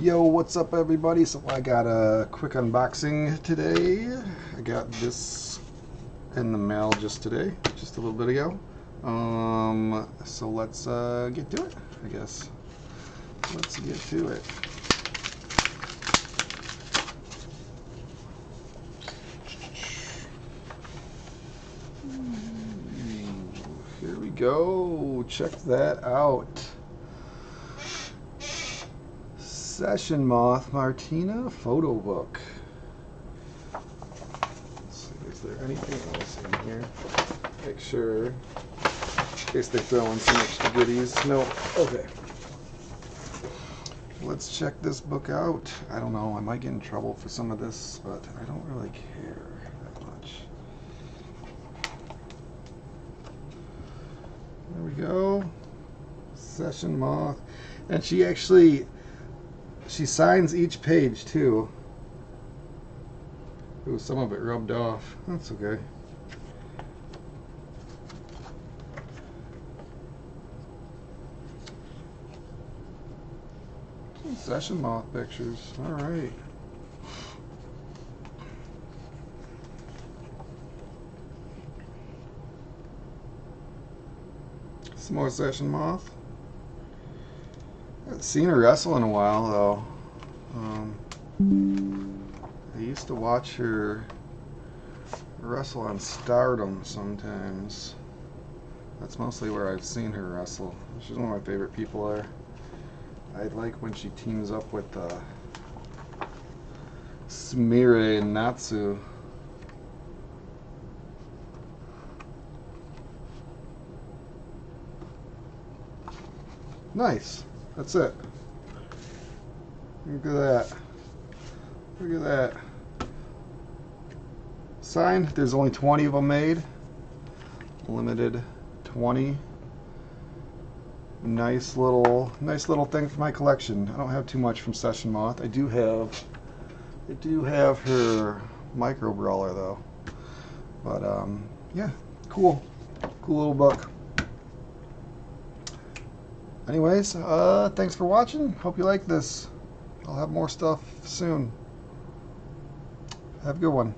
Yo, what's up everybody? So I got a quick unboxing today. I got this in the mail just today, just a little bit ago. So let's get to it, I guess. Let's get to it. Here we go. Check that out. Session Moth Martina Photobook. Let's see, is there anything else in here? Make sure, in case they throw in some extra goodies. No. Okay. Let's check this book out. I don't know, I might get in trouble for some of this, but I don't really care that much. There we go. Session Moth. And she signs each page too. Ooh, some of it rubbed off. That's okay. Some Session Moth pictures. All right. Some more Session Moth. I haven't seen her wrestle in a while though. I used to watch her wrestle on Stardom sometimes. That's mostly where I've seen her wrestle. She's one of my favorite people there. I like when she teams up with Sumire and Natsu. Nice. That's it. Look at that. Look at that. Signed. There's only 20 of them made. Limited 20. Nice little thing for my collection. I don't have too much from Session Moth. I do have her micro brawler though. But yeah, cool little book. Anyways, thanks for watching. Hope you like this. I'll have more stuff soon. Have a good one.